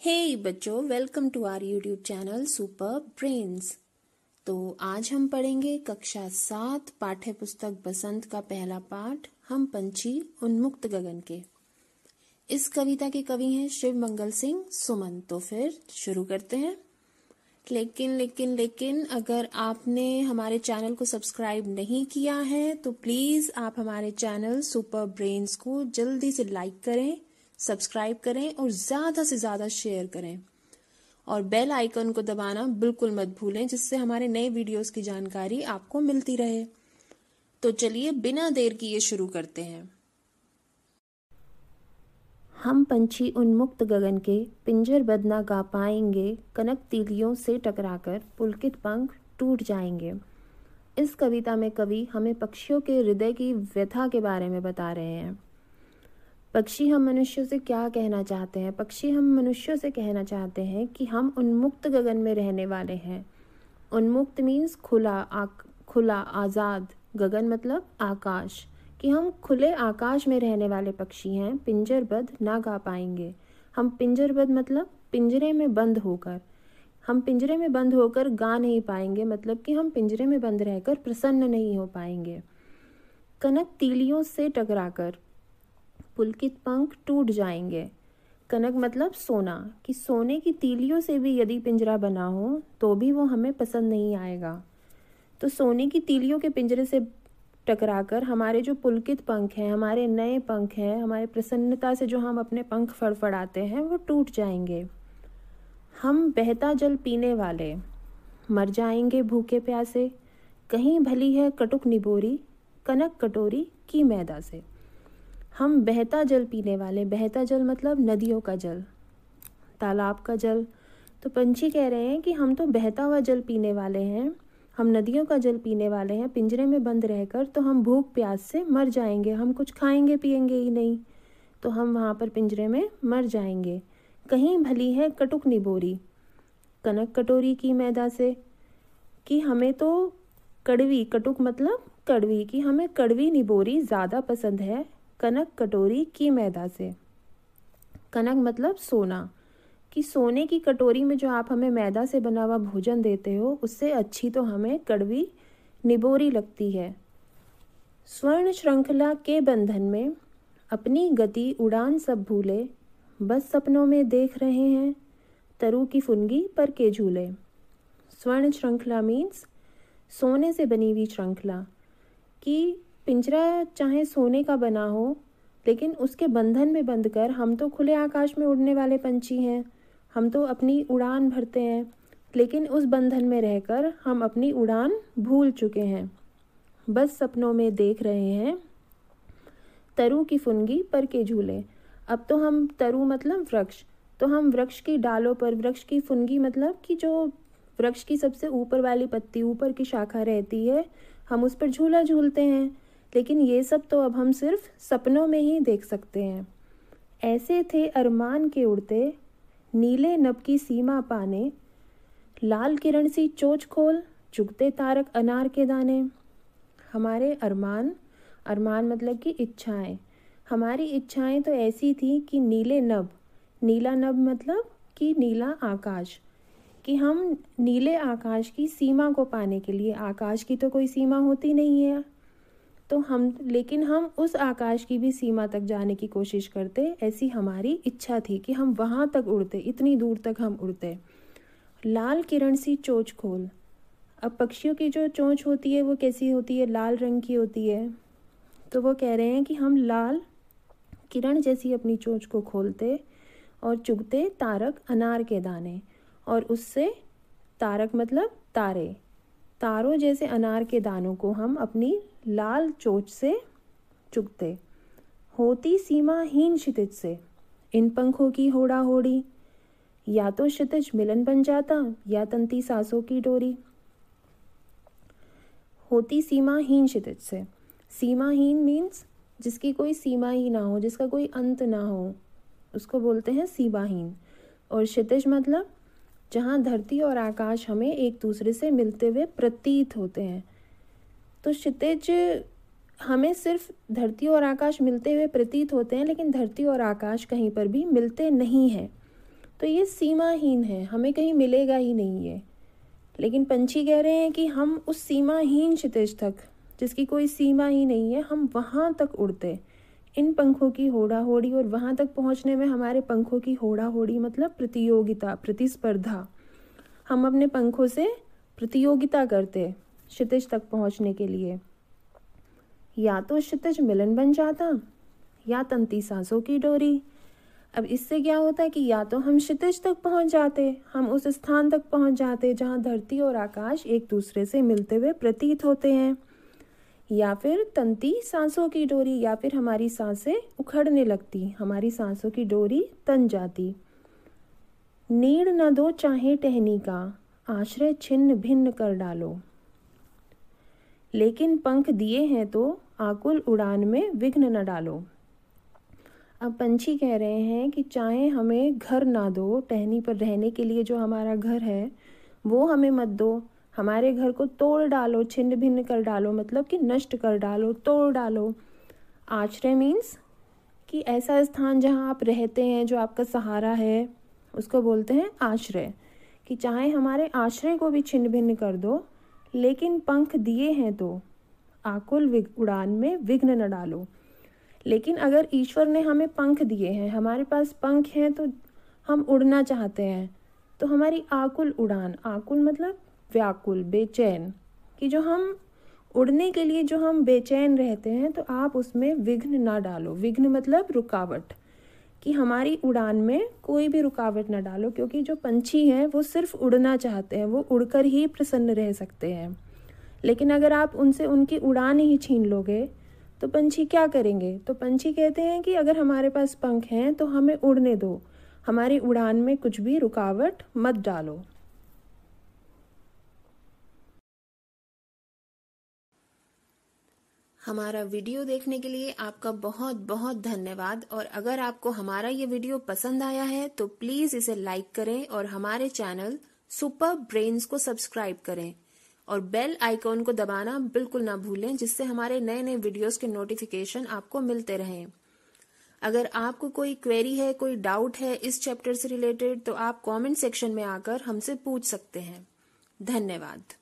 हे बच्चों, welcome to our YouTube channel super brains. तो आज हम पढ़ेंगे कक्षा 7 पाठ्य पुस्तक बसंत का पहला पाठ हम पंछी उन्मुक्त गगन के। इस कविता के कवि हैं शिव मंगल सिंह सुमन। तो फिर शुरू करते हैं। लेकिन अगर आपने हमारे चैनल को सब्सक्राइब नहीं किया है तो प्लीज आप हमारे चैनल सुपर ब्रेन्स को जल्दी से लाइक करें, सब्सक्राइब करें और ज्यादा से ज्यादा शेयर करें और बेल आइकन को दबाना बिल्कुल मत भूलें, जिससे हमारे नए वीडियोस की जानकारी आपको मिलती रहे। तो चलिए बिना देर किए शुरू करते हैं। हम पंछी उन्मुक्त गगन के पिंजरबद्ध ना गा पाएंगे, कनक तीलियों से टकराकर पुलकित पंख टूट जाएंगे। इस कविता में कवि हमें पक्षियों के हृदय की व्यथा के बारे में बता रहे हैं। पक्षी हम मनुष्यों से क्या कहना चाहते हैं? पक्षी हम मनुष्यों से कहना चाहते हैं कि हम उन्मुक्त गगन में रहने वाले हैं। उन्मुक्त मीन्स खुला आज़ाद, गगन मतलब आकाश, कि हम खुले आकाश में रहने वाले पक्षी हैं। पिंजरबद्ध ना गा पाएंगे। हम पिंजरबद्ध मतलब पिंजरे में बंद होकर, हम पिंजरे में बंद होकर गा नहीं पाएंगे, मतलब कि हम पिंजरे में बंद रहकर प्रसन्न नहीं हो पाएंगे। कनक तीलियों से टकराकर पुलकित पंख टूट जाएंगे। कनक मतलब सोना, कि सोने की तीलियों से भी यदि पिंजरा बना हो तो भी वो हमें पसंद नहीं आएगा। तो सोने की तीलियों के पिंजरे से टकराकर हमारे जो पुलकित पंख हैं, हमारे नए पंख हैं, हमारे प्रसन्नता से जो हम अपने पंख फड़फड़ाते हैं, वो टूट जाएंगे। हम बहता जल पीने वाले मर जाएंगे भूखे प्यासे, कहीं भली है कटुक निबोरी, कनक कटोरी की मैदा से। हम बहता जल पीने वाले, बहता जल मतलब नदियों का जल, तालाब का जल। तो पंछी कह रहे हैं कि हम तो बहता हुआ जल पीने वाले हैं, हम नदियों का जल पीने वाले हैं। पिंजरे में बंद रहकर तो हम भूख प्यास से मर जाएंगे, हम कुछ खाएंगे पिएंगे ही नहीं, तो हम वहाँ पर पिंजरे में मर जाएंगे। कहीं भली है कटुक निबोरी, कनक कटोरी की मैदा से, कि हमें तो कड़वी, कटुक मतलब कड़वी, कि हमें कड़वी निबोरी ज़्यादा पसंद है कनक कटोरी की मैदा से। कनक मतलब सोना, कि सोने की कटोरी में जो आप हमें मैदा से बना हुआ भोजन देते हो, उससे अच्छी तो हमें कड़वी निबोरी लगती है। स्वर्ण श्रृंखला के बंधन में अपनी गति उड़ान सब भूले, बस सपनों में देख रहे हैं तरु की फुनगी पर के झूले। स्वर्ण श्रृंखला मीन्स सोने से बनी हुई श्रृंखला, कि पिंजरा चाहे सोने का बना हो लेकिन उसके बंधन में बंद कर हम तो खुले आकाश में उड़ने वाले पंछी हैं, हम तो अपनी उड़ान भरते हैं, लेकिन उस बंधन में रहकर हम अपनी उड़ान भूल चुके हैं। बस सपनों में देख रहे हैं तरु की फुनगी पर के झूले। अब तो हम, तरु मतलब वृक्ष, तो हम वृक्ष की डालों पर, वृक्ष की फुनगी मतलब कि जो वृक्ष की सबसे ऊपर वाली पत्ती, ऊपर की शाखा रहती है, हम उस पर झूला झूलते हैं। लेकिन ये सब तो अब हम सिर्फ सपनों में ही देख सकते हैं। ऐसे थे अरमान के उड़ते, नीले नभ की सीमा पाने, लाल किरण सी चोंच खोल, चुगते तारक अनार के दाने। हमारे अरमान, अरमान मतलब कि इच्छाएं, हमारी इच्छाएं तो ऐसी थी कि नीले नभ, नीला नभ मतलब कि नीला आकाश, कि हम नीले आकाश की सीमा को पाने के लिए, आकाश की तो कोई सीमा होती नहीं है, तो लेकिन हम उस आकाश की भी सीमा तक जाने की कोशिश करते, ऐसी हमारी इच्छा थी कि हम वहाँ तक उड़ते, इतनी दूर तक हम उड़ते। लाल किरण सी चोंच खोल, अब पक्षियों की जो चोंच होती है वो कैसी होती है? लाल रंग की होती है। तो वो कह रहे हैं कि हम लाल किरण जैसी अपनी चोंच को खोलते और चुगते तारक अनार के दाने, और उससे, तारक मतलब तारे, तारों जैसे अनार के दानों को हम अपनी लाल चोंच से चुगते। होती सीमाहीन क्षितिज से इन पंखों की होड़ा होड़ी, या तो क्षितिज मिलन बन जाता या तंती सांसों की डोरी। होती सीमाहीन क्षितिज से, सीमाहीन मीन्स जिसकी कोई सीमा ही ना हो, जिसका कोई अंत ना हो, उसको बोलते हैं सीमाहीन। और क्षितिज मतलब जहाँ धरती और आकाश हमें एक दूसरे से मिलते हुए प्रतीत होते हैं। तो क्षितिज हमें सिर्फ धरती और आकाश मिलते हुए प्रतीत होते हैं, लेकिन धरती और आकाश कहीं पर भी मिलते नहीं हैं। तो ये सीमाहीन है, हमें कहीं मिलेगा ही नहीं ये। लेकिन पंछी कह रहे हैं कि हम उस सीमाहीन क्षितिज तक, जिसकी कोई सीमा ही नहीं है, हम वहाँ तक उड़ते। इन पंखों की होड़ा होड़ी, और वहाँ तक पहुँचने में हमारे पंखों की होड़ा होड़ी मतलब प्रतियोगिता, प्रतिस्पर्धा। हम अपने पंखों से प्रतियोगिता करते क्षितिज तक पहुँचने के लिए। या तो क्षितिज मिलन बन जाता, या तंती सांसों की डोरी। अब इससे क्या होता है कि या तो हम क्षितिज तक पहुंच जाते, हम उस स्थान तक पहुंच जाते जहां धरती और आकाश एक दूसरे से मिलते हुए प्रतीत होते हैं, या फिर तंती सांसों की डोरी, या फिर हमारी सांसें उखड़ने लगती, हमारी सांसों की डोरी तन जाती। नीड़ न दो चाहे टहनी का, आश्रय छिन्न भिन्न कर डालो। लेकिन पंख दिए हैं तो आकुल उड़ान में विघ्न न डालो। अब पंछी कह रहे हैं कि चाहे हमें घर ना दो, टहनी पर रहने के लिए जो हमारा घर है वो हमें मत दो, हमारे घर को तोड़ डालो, छिन्न भिन्न कर डालो, मतलब कि नष्ट कर डालो, तोड़ डालो। आश्रय मीन्स कि ऐसा स्थान जहाँ आप रहते हैं, जो आपका सहारा है, उसको बोलते हैं आश्रय। कि चाहे हमारे आश्रय को भी छिन्न भिन्न कर दो, लेकिन पंख दिए हैं तो आकुल उड़ान में विघ्न न डालो। लेकिन अगर ईश्वर ने हमें पंख दिए हैं, हमारे पास पंख हैं, तो हम उड़ना चाहते हैं, तो हमारी आकुल उड़ान, आकुल मतलब व्याकुल, बेचैन, कि जो हम उड़ने के लिए जो हम बेचैन रहते हैं, तो आप उसमें विघ्न ना डालो। विघ्न मतलब रुकावट, कि हमारी उड़ान में कोई भी रुकावट ना डालो, क्योंकि जो पंछी हैं वो सिर्फ उड़ना चाहते हैं, वो उड़कर ही प्रसन्न रह सकते हैं। लेकिन अगर आप उनसे उनकी उड़ान ही छीन लोगे तो पंछी क्या करेंगे? तो पंछी कहते हैं कि अगर हमारे पास पंख हैं तो हमें उड़ने दो, हमारी उड़ान में कुछ भी रुकावट मत डालो। हमारा वीडियो देखने के लिए आपका बहुत बहुत धन्यवाद। और अगर आपको हमारा ये वीडियो पसंद आया है तो प्लीज इसे लाइक करें और हमारे चैनल सुपर ब्रेन्स को सब्सक्राइब करें और बेल आइकॉन को दबाना बिल्कुल ना भूलें, जिससे हमारे नए नए वीडियोस के नोटिफिकेशन आपको मिलते रहें। अगर आपको कोई क्वेरी है, कोई डाउट है इस चैप्टर से रिलेटेड, तो आप कमेंट सेक्शन में आकर हमसे पूछ सकते हैं। धन्यवाद।